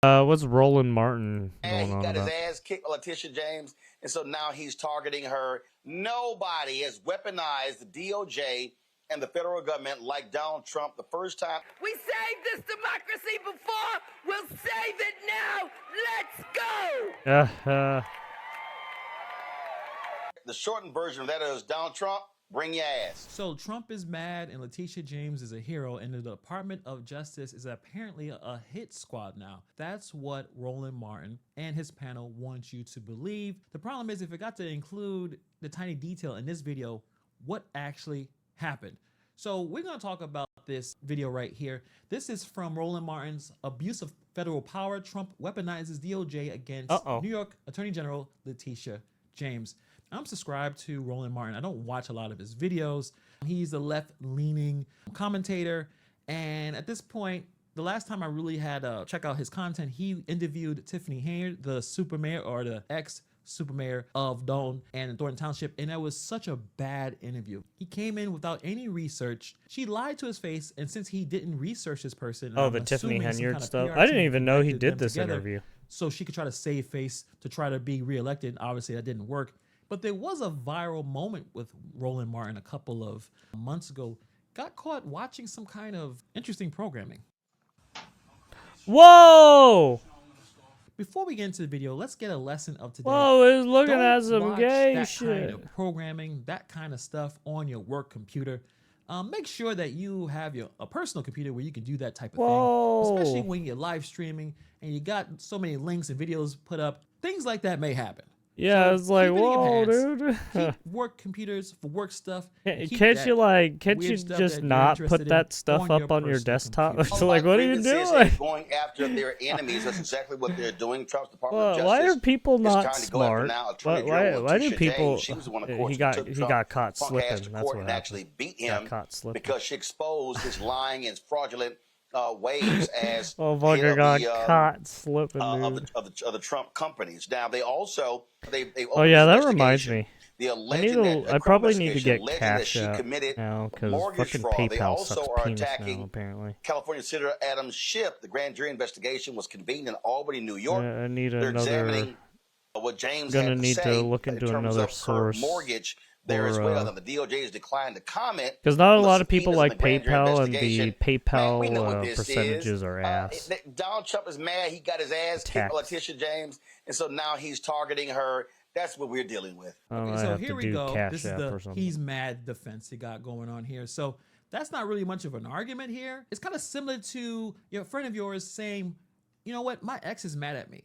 What's Roland Martin And going he on got his about? ass kicked by Letitia James, and so now he's targeting her. Nobody has weaponized the DOJ and the federal government like Donald Trump the first time. We saved this democracy before. We'll save it now. Let's go. The shortened version of that is Donald Trump, bring your ass. So Trump is mad and Letitia James is a hero, and the Department of Justice is apparently a hit squad now. That's what Roland Martin and his panel want you to believe. The problem is, if it got to include the tiny detail in this video, what actually happened? So we're going to talk about this video right here. This is from Roland Martin's Abuse of Federal Power. Trump weaponizes DOJ against New York Attorney General Letitia James. I'm subscribed to Roland Martin. I don't watch a lot of his videos. He's a left-leaning commentator. And at this point, the last time I really had to check out his content, he interviewed Tiffany Hayner, the super mayor or the ex-super mayor of Doane and Thornton Township. And that was such a bad interview. He came in without any research. She lied to his face. And since he didn't research this person, Oh, the Tiffany Hayner stuff. I didn't even know he did this interview. So she could try to save face to try to be reelected. Obviously, that didn't work. But there was a viral moment with Roland Martin a couple of months ago. Got caught watching some kind of interesting programming. Whoa! Before we get into the video, let's get a lesson of today. Whoa, he's looking at some watch gay that shit. kind of programming, that kind of stuff on your work computer. Make sure that you have a personal computer where you can do that type of thing. Especially when you're live streaming and you got so many links and videos put up. Things like that may happen. Yeah, So it's like, keep it in your whoa, pants. dude. Keep work computers for work stuff. Can't Keep you that can't you weird stuff just that you're not interested put that in stuff up on your personal desktop? computer. It's like, what are you Grievances doing? and going after their enemies. That's exactly what they're doing. Trump's Department of Well, Justice why are people is not trying to go after smart? now Attorney General Why do Letitia people? James. She was the one, of course, He who took got Trump caught punk ass to slipping. That's court what and happened. actually beat Got him caught slipping. because she exposed his lying and fraudulent ways as Oh, head Bunker of got the caught slipping, of dude. the Trump companies. Now they also they Oh yeah, that reminds me. The I alleging that I probably need to investigation get alleging that Cash she App committed now because mortgage fucking fraud. They PayPal also sucks are penis attacking now. Apparently, California Senator Adam Schiff. The grand jury investigation was convened in Albany, New York. I need They're another. examining what James Gonna had to need say to look in into terms another of her source mortgage there as or, well. Now, the DOJ has declined to comment because not a on the lot of people subpoenas in like the grand jury PayPal, and the investigation. Man, we know what PayPal this percentages is. are ass. Donald Trump is mad. He got his ass kicked by Letitia James, and so now he's targeting her. That's what we're dealing with. Okay, so here we go. Cash This is App the or something. he's mad defense he got going on here. So that's not really much of an argument here. It's kind of similar to a friend of yours saying, you know what, my ex is mad at me.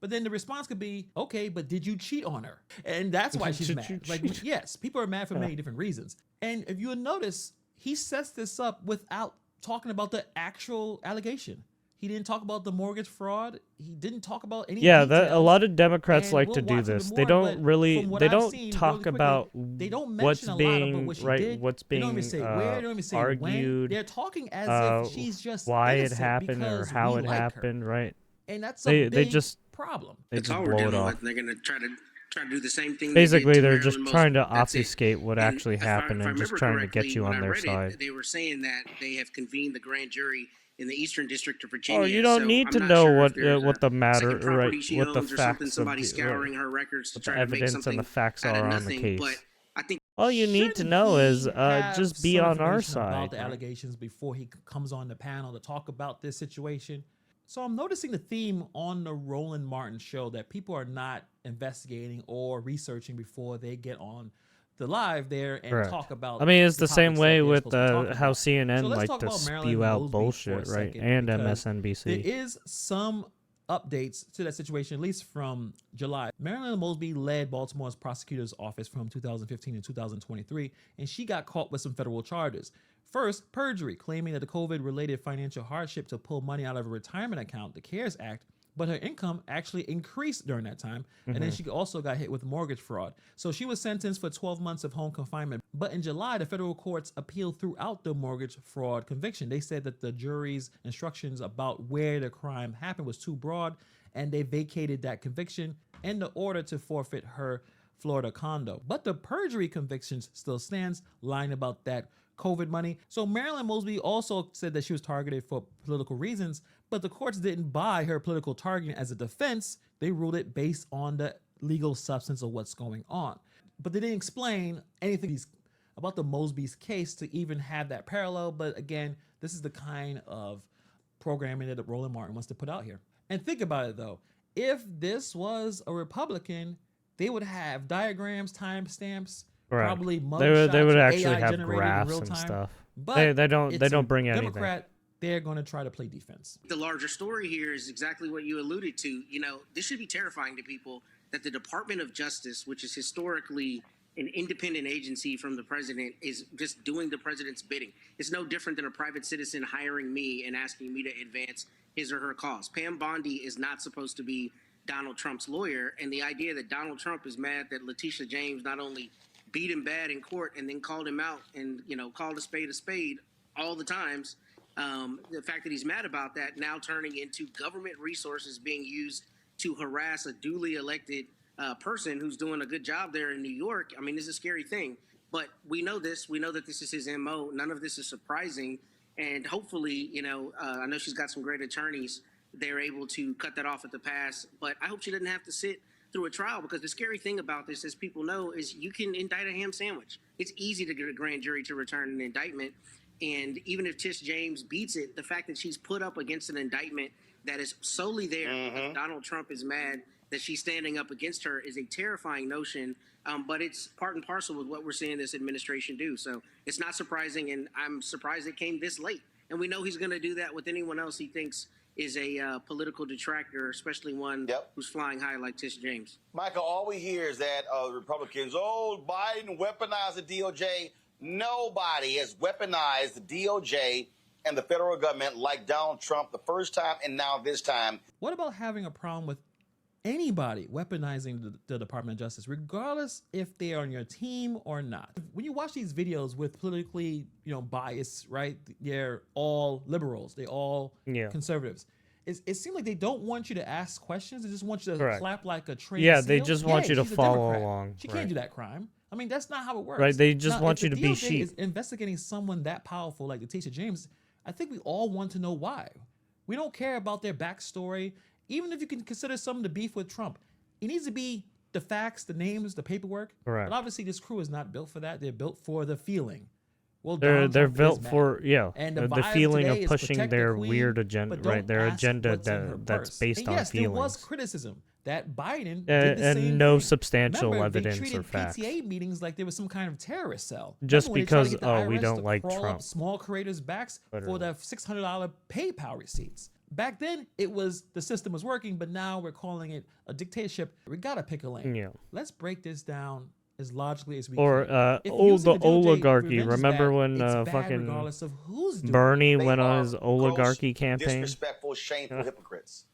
But then the response could be, okay, but did you cheat on her? And that's why she's mad. Like, yes, people are mad for many different reasons. And if you'll notice, he sets this up without talking about the actual allegation. He didn't talk about the mortgage fraud. He didn't talk about any details. A lot of Democrats And like we'll to do watch this. it They more, don't but really, from what they I've don't seen, talk really quickly, about they don't what's mention a lot about being what she right, did. what's They don't being even say where. They don't even say when. argued. They're talking as if she's just why it innocent happened or because how we it like her. happened, right? And that's a They big just problem. they That's just all we're blow it dealing off. with. They're going to try to do the same thing. Basically, they did to they're just Marilyn trying to Mosby. That's it. obfuscate what And actually happened and just trying to get you when on I their read side. They were saying that they have convened the grand jury in the Eastern District of Virginia. Oh, you don't so need I'm to not know sure what if there's what the a matter, second property right? she What the owns or something, facts of somebody the scouring her records to what the try to make evidence something and the facts out of are on the nothing. case. But I think All you need to Shouldn't know is he have just be some on our information side. about the right? allegations before he comes on the panel to talk about this situation. So I'm noticing the theme on the Roland Martin show that people are not investigating or researching before they get on the live there and Correct. talk about. I mean, it's the the same topics that way they're with supposed to be talking how about. CNN So let's like talk to about Marilyn spew out Mosby for a bullshit, right? second, And because MSNBC. There is some updates to that situation, at least from July. Marilyn Mosby led Baltimore's prosecutor's office from 2015 to 2023, and she got caught with some federal charges. First, perjury, claiming that the COVID-related financial hardship to pull money out of a retirement account, the CARES Act, but her income actually increased during that time. And then she also got hit with mortgage fraud. So she was sentenced for 12 months of home confinement. But in July, the federal courts appealed throughout the mortgage fraud conviction. They said that the jury's instructions about where the crime happened was too broad, and they vacated that conviction and the order to forfeit her Florida condo. But the perjury convictions still stands, lying about that COVID money. So Marilyn Mosby also said that she was targeted for political reasons, but the courts didn't buy her political targeting as a defense. They ruled it based on the legal substance of what's going on. But they didn't explain anything about the Mosby's case to even have that parallel. But again, this is the kind of programming that Roland Martin wants to put out here. And think about it though. If this was a Republican, they would have diagrams, timestamps, probably mugshots. They would actually AI have generated in graphs real and time. stuff. But they don't bring anything. Democrat, they're going to try to play defense. The larger story here is exactly what you alluded to. You know, this should be terrifying to people that the Department of Justice, which is historically an independent agency from the president, is just doing the president's bidding. It's no different than a private citizen hiring me and asking me to advance his or her cause. Pam Bondi is not supposed to be Donald Trump's lawyer, and the idea that Donald Trump is mad that Letitia James not only beat him bad in court and then called him out and, you know, called a spade all the times, the fact that he's mad about that now turning into government resources being used to harass a duly elected person who's doing a good job there in New York. I mean, this is a scary thing, but we know this. We know that this is his MO. None of this is surprising. And hopefully, you know, I know she's got some great attorneys. They're able to cut that off at the pass, but I hope she doesn't have to sit through a trial, because the scary thing about this, as people know, is you can indict a ham sandwich. It's easy to get a grand jury to return an indictment. And even if Tish James beats it, the fact that she's put up against an indictment that is solely there because Donald Trump is mad that she's standing up against her is a terrifying notion. But it's part and parcel with what we're seeing this administration do. So it's not surprising, and I'm surprised it came this late. And we know he's going to do that with anyone else he thinks is a political detractor, especially one who's flying high like Tish James. Michael, all we hear is that Republicans, Biden weaponized the DOJ. Nobody has weaponized the DOJ and the federal government like Donald Trump the first time and now this time. What about having a problem with anybody weaponizing the Department of Justice, regardless if they're on your team or not? When you watch these videos with politically, bias, right? They're all liberals. They all conservatives. It seems like they don't want you to ask questions. They just want you to clap like a trained seal. They just want you to follow along. She can't do that crime. I mean, that's not how it works. Right, they just want you to be DOJ sheep. Is investigating someone that powerful like Letitia James, I think we all want to know why. We don't care about their backstory. Even if you can consider some of the beef with Trump, it needs to be the facts, the names, the paperwork. Correct. But obviously, this crew is not built for that. They're built for the feeling. Well, they're built for and the feeling of pushing their weird agenda, right? Their agenda that's based on feelings. There was criticism that Biden did the same and no thing. substantial Remember, evidence they treated or facts. PTA meetings like there was some kind of terrorist cell. Just because we IRS don't to like crawl Trump. Up small creators' backs for the $600 PayPal receipts. Back then, it was the system was working, but now we're calling it a dictatorship. We gotta pick a lane. Yeah. Let's break this down as logically as we or can. the oligarchy. Remember when fucking Bernie went on his oligarchy campaign? Disrespectful, shameful hypocrites.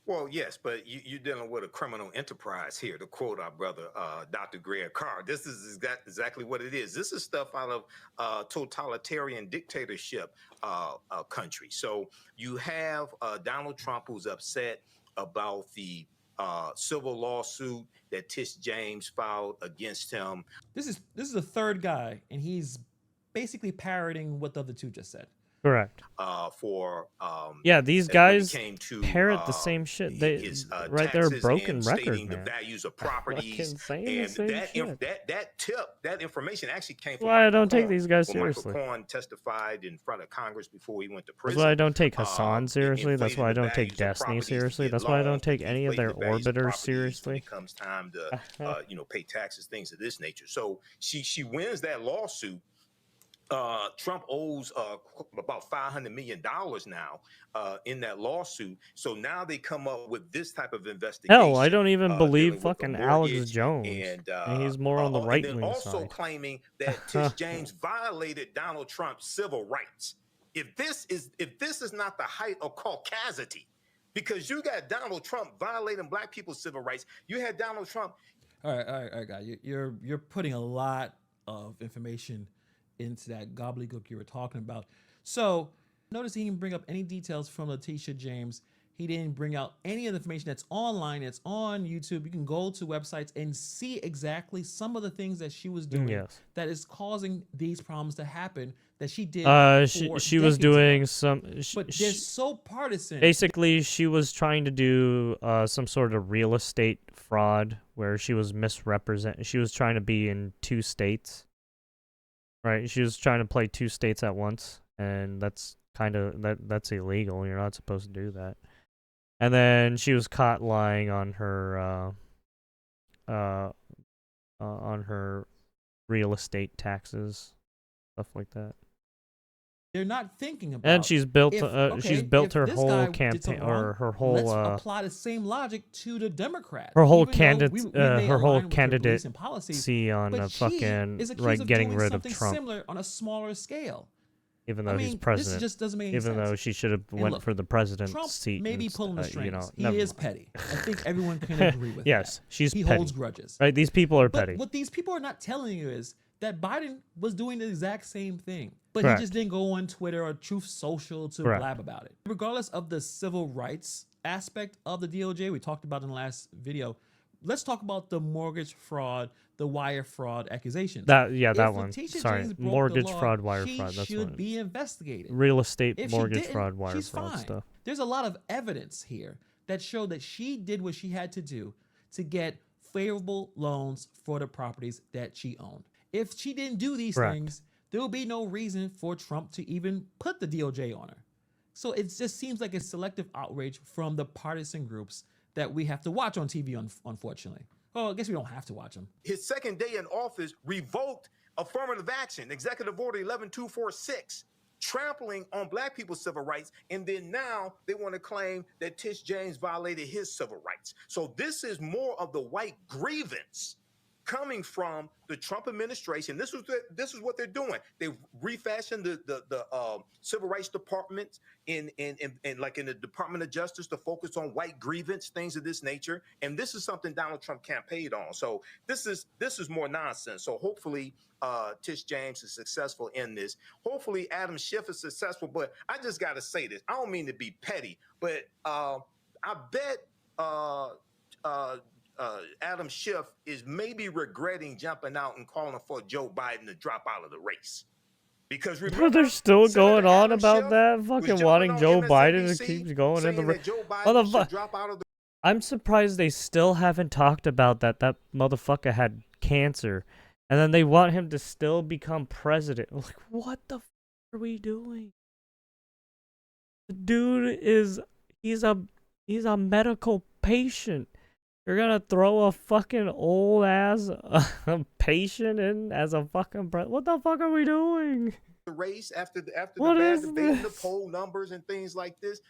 Well, yes, but you're dealing with a criminal enterprise here, to quote our brother, Dr. Greg Carr. This is exactly what it is. This is stuff out of totalitarian dictatorship country. So you have Donald Trump, who's upset about the civil lawsuit that Tish James filed against him. This is the third guy, and he's basically parroting what the other two just said. Correct. These guys parrot the same shit. They're a broken record, man. The values of properties, and that information actually came from. That's why I don't take these guys seriously. Michael Cohen testified in front of Congress before he went to prison. That's why I don't take Hassan seriously. That's why I don't take Destiny seriously. That's why I don't take any of their orbiters seriously. When it comes time to pay taxes, things of this nature. So she wins that lawsuit. Trump owes about $500 million now in that lawsuit. So now they come up with this type of investigation. Hell, I don't even believe fucking Alex Jones. And he's more on the right wing side. Also claiming that Tish James violated Donald Trump's civil rights. If this is not the height of caucasity, because you got Donald Trump violating black people's civil rights, you had Donald Trump. All right, guy. You're putting a lot of information into that gobbledygook you were talking about. So notice he didn't bring up any details from Letitia James. He didn't bring out any of the information that's online. It's on YouTube. You can go to websites and see exactly some of the things that she was doing that is causing these problems to happen that she did. She was doing ago. some. But they're so partisan. Basically, she was trying to do some sort of real estate fraud where she was misrepresented. She was trying to be in 2 states. Right? She was trying to play 2 states at once, and that's kind of that's illegal. You're not supposed to do that. And then she was caught lying on her real estate taxes, stuff like that. They're not thinking about. And she's built her whole campaign or her whole. Let's apply the same logic to the Democrats. Her whole candidacy on a fucking getting rid of Trump. Similar on a smaller scale. Even though he's president, this just doesn't make any even sense. though she should have went for the president's Trump seat. May be pulling the strings. He never is mind. petty. I think everyone can agree with yes, that. She's he petty. holds grudges. Right? These people are petty. But what these people are not telling you is that Biden was doing the exact same thing, but Correct. he just didn't go on Twitter or Truth Social to Correct. blab about it. Regardless of the civil rights aspect of the DOJ, we talked about in the last video. Let's talk about the mortgage fraud, the wire fraud accusations. That If one. Letitia Sorry, James broke mortgage the law, fraud, wire she fraud. That's should what be investigated. Real estate, If mortgage she didn't, fraud, wire she's fraud fine. stuff. There's a lot of evidence here that show that she did what she had to do to get favorable loans for the properties that she owned. If she didn't do these Correct. things, there will be no reason for Trump to even put the DOJ on her. So it just seems like a selective outrage from the partisan groups that we have to watch on TV, unfortunately. Oh, I guess we don't have to watch them. His second day in office revoked affirmative action, Executive Order 11246, trampling on black people's civil rights. And then now they want to claim that Tish James violated his civil rights. So this is more of the white grievance coming from the Trump administration. This is what they're doing. They refashioned the civil rights department in the Department of Justice to focus on white grievance, things of this nature. And this is something Donald Trump campaigned on. So this is more nonsense. So hopefully Tish James is successful in this. Hopefully Adam Schiff is successful. But I just got to say this. I don't mean to be petty, but I bet Adam Schiff is maybe regretting jumping out and calling for Joe Biden to drop out of the race. Because remember, they're still Senator going on Adam about Schiff that, was fucking jumping wanting on Joe Biden to MSNBC keep going in the saying race. that Joe Biden should drop out of the. I'm surprised they still haven't talked about that. That motherfucker had cancer, and then they want him to still become president. Like, what the fuck are we doing? The dude he's a medical patient. You're gonna throw a fucking old ass patient in as a fucking president? What the fuck are we doing? The race after the bad is debate and the this? poll numbers and things like this.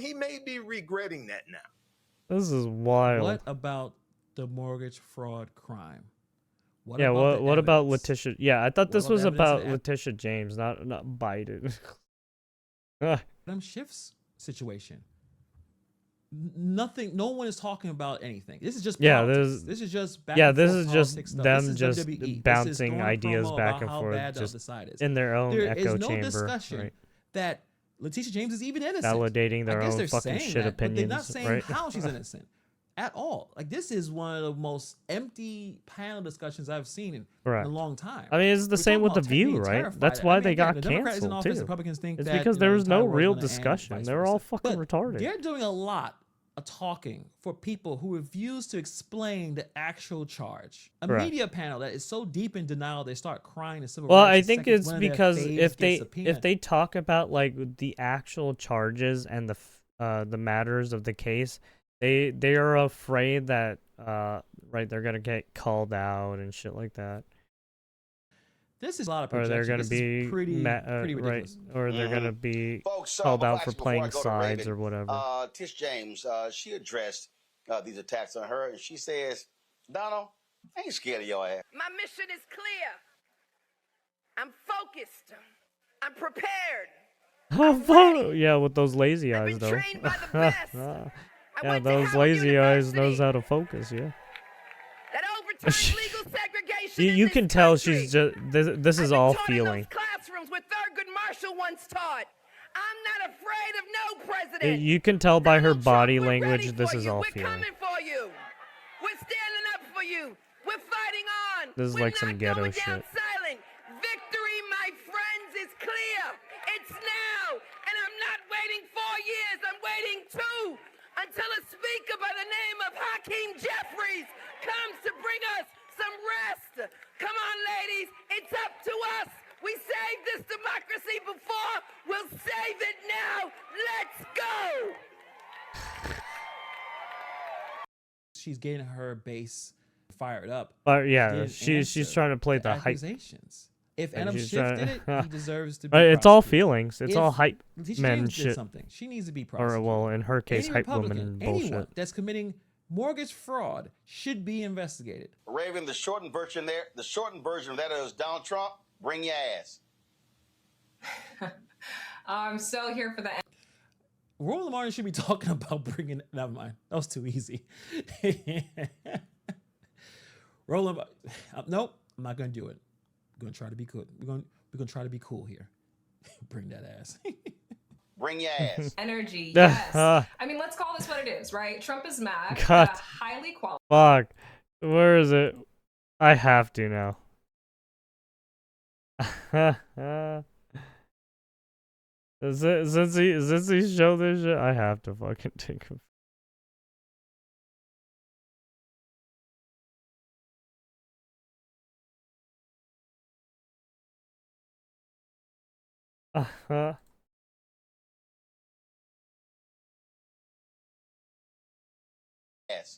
He may be regretting that now. This is wild. What about the mortgage fraud crime? What about Letitia? Yeah, I thought this was about evidence Letitia James, not Biden. Adam Schiff's situation. Nothing. No one is talking about anything. This is just politics. This is just back and this forth is just politics stuff. them This is just WWE. bouncing This is ideas promo back about and how forth, bad the just other side is. in their own There echo is no chamber, discussion right? that Letitia James is even innocent. Validating their I guess own they're fucking saying shit that, but they're opinions, not saying right? how she's innocent at all. Like, this is one of the most empty panel discussions I've seen in a long time. I mean, it's the same with The View, right? That's why they got canceled too. Republicans think it's that, because there was no entire real world's gonna end, discussion. vice They were all versa. fucking But retarded. They're doing a lot of talking for people who refuse to explain the actual charge. A Correct. media panel that is so deep in denial they start crying in civil Well, rights. I the think second it's one of their because faves if gets subpoenaed. they talk about like the actual charges and the matters of the case, they are afraid that they're gonna get called out and shit like that. This is a lot of Or projection. they're gonna This be is pretty ridiculous. or they're gonna be Folks, called out for before I playing go to sides Raven, or whatever. Tish James, she addressed these attacks on her, and she says, Donald, I ain't scared of your ass. My mission is clear. I'm focused. I'm prepared. Yeah, with those lazy I've eyes been though. trained by the best. I Yeah, went to those Howard lazy eyes University. knows how to focus. Yeah. That overturns legal segregation in You this can tell country. she's just this is I've been all taught feeling. in those classrooms where Thurgood Marshall once taught. I'm not afraid of no president. You can tell by her Donald Trump, body we're ready language this for is you. all We're feeling. coming for you. We're standing up for you. We're fighting on. This is We're like some not ghetto going down shit. silent. Victory, my friends, is clear. It's now. And I'm not waiting 4 years. I'm waiting 2 until a speaker by the name of Hakeem Jeffries comes to bring us some rest. Come on, ladies. It's up to us. We saved this democracy before. We'll save it now. Let's go. She's getting her base fired up. But yeah, Didn't she's answer trying to play the the hype. accusations. If And Adam she's Schiff trying- did it, he deserves to be Right, it's all prosecuted. feelings. It's all If hype Letitia men James did shit. something, she needs to be Or prosecuted. well, in her case, Any hype Republican, woman anyone bullshit. that's committing mortgage fraud should be investigated. Raven, the shortened version of that is Donald Trump, bring your ass. I'm so here for the Roland Martin should be talking about bringing. Never mind, that was too easy. Roland, nope, I'm not gonna do it. We're gonna try to be good. We're gonna try to be cool here. Bring that ass. Bring your ass. energy. Yes. I mean, let's call this what it is, right? Trump is mad. God. Highly qualified. Fuck. Where is it? I have to now. Since he showed this shit, I have to fucking take him.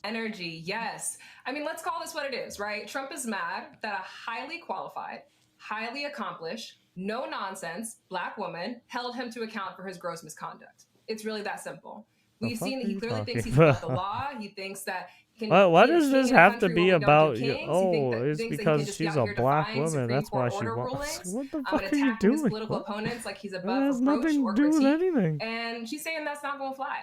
Energy, yes. I mean, let's call this what it is, right? Trump is mad that a highly qualified, highly accomplished, no nonsense black woman held him to account for his gross misconduct. It's really that simple. We've seen that he clearly thinks he's above the law. He thinks that he can. Why be a does this king in a have to country be where we don't do about? kings. He It's thinks that he can because just be she's out a here black defying woman. Supreme That's why Court she order wants. rulings, What the and fuck are you attacking his doing? political What? opponents like he's That above has reproach nothing or to do with critique. anything. And she's saying that's not going to fly.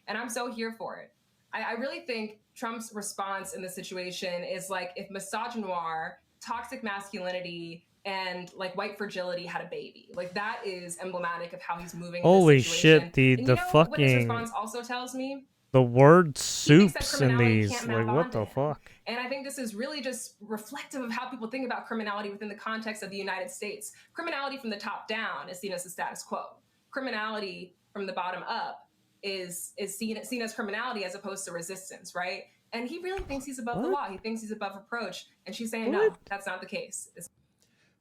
And I'm so here for it. I really think Trump's response in this situation is like if misogynoir, toxic masculinity, and like white fragility had a baby. Like that is emblematic of how he's moving. Holy in this situation. shit! The And you know what his fucking response also tells me? the word He thinks that soups in criminality these. can't Like map what onto the him. fuck? And I think this is really just reflective of how people think about criminality within the context of the United States. Criminality from the top down is seen as the status quo. Criminality from the bottom up is seen as criminality as opposed to resistance, right? And he really thinks he's above the law. He thinks he's above reproach. And she's saying, no, that's not the case.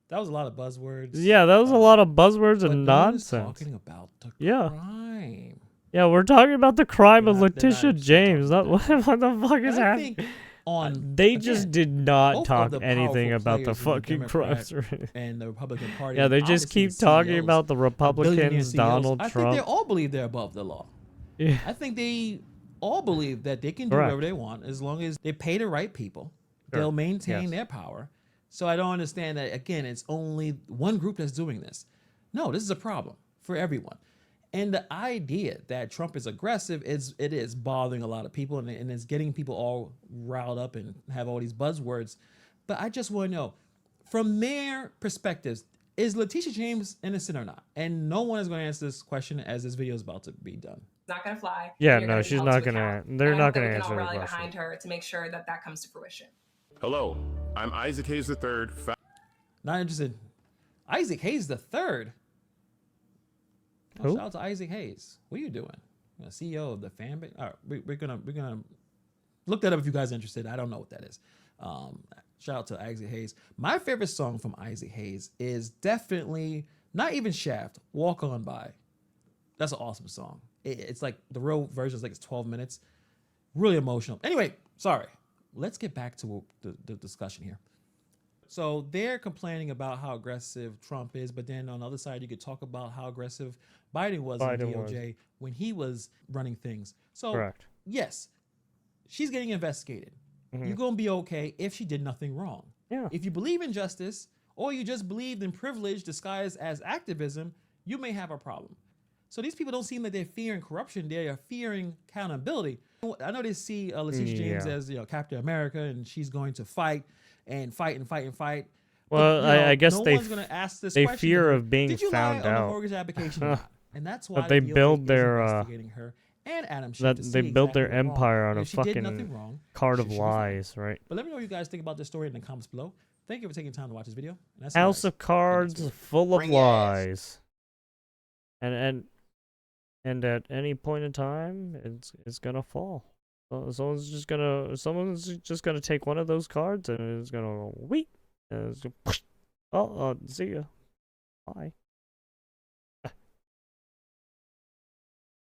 That was a lot of buzzwords. Yeah, that was a lot of buzzwords but and no one is nonsense. talking about the Yeah. crime. Yeah, we're talking about the crime of They're not Letitia actually James. talking Not about what the fuck is And I happening. think on They just again, did not both of talk the anything powerful about the players in the fucking Democrat crimes. and the Republican Party. Yeah, they and just obviously keep the talking CEOs, about the billionaire Republicans, CEOs. Donald I Trump. think they all believe they're above the law. Yeah. I think they all believe that they can do Correct. whatever they want as long as they pay the right people. Sure. They'll maintain Yes. their power. So I don't understand that, again, it's only one group that's doing this. No, this is a problem for everyone. And the idea that Trump is aggressive, it is bothering a lot of people and it's getting people all riled up and have all these buzzwords. But I just want to know, from their perspectives, is Letitia James innocent or not? And no one is going to answer this question as this video is about to be done. It's not going to fly. Yeah, You're no, gonna be she's held not to gonna- account. they're And I not hope that gonna we can answer all the rally question. behind her to make sure that that comes to fruition. Hello, I'm Isaac Hayes III. Not interested. Isaac Hayes the third. Oh, Who? shout out to Isaac Hayes. What are you doing? CEO of the fan base. All right, we're gonna look that up if you guys are interested. I don't know what that is. Shout out to Isaac Hayes. My favorite song from Isaac Hayes is definitely not even Shaft. Walk On By. That's an awesome song. It's like the real version is like it's 12 minutes. Really emotional. Anyway, sorry. Let's get back to the discussion here. So they're complaining about how aggressive Trump is, but then on the other side, you could talk about how aggressive Biden was in DOJ when he was running things. So Correct. yes, she's getting investigated. Mhm. You're going to be okay if she did nothing wrong. Yeah. If you believe in justice or you just believed in privilege disguised as activism, you may have a problem. So these people don't seem like they're fearing corruption. They are fearing accountability. I know they see Letitia James Yeah. as Captain America, and she's going to fight and fight and fight and fight. Well, But, I guess no they one's going to ask this they question. fear of being Did you found lie on out. the mortgage application? or not? And that's why But they the DOJ build is their investigating her and Adam Schiff that to they see built exactly their what went wrong. empire on And a if she did fucking nothing wrong, card she of should be fine. lies, right? But let me know what you guys think about this story in the comments below. Thank you for taking time to watch this video. And that's House of Cards full of Bring your ass. lies. And at any point in time, it's gonna fall. So someone's just gonna take one of those cards and it's gonna go, weep. And it's gonna, oh, see ya. Bye.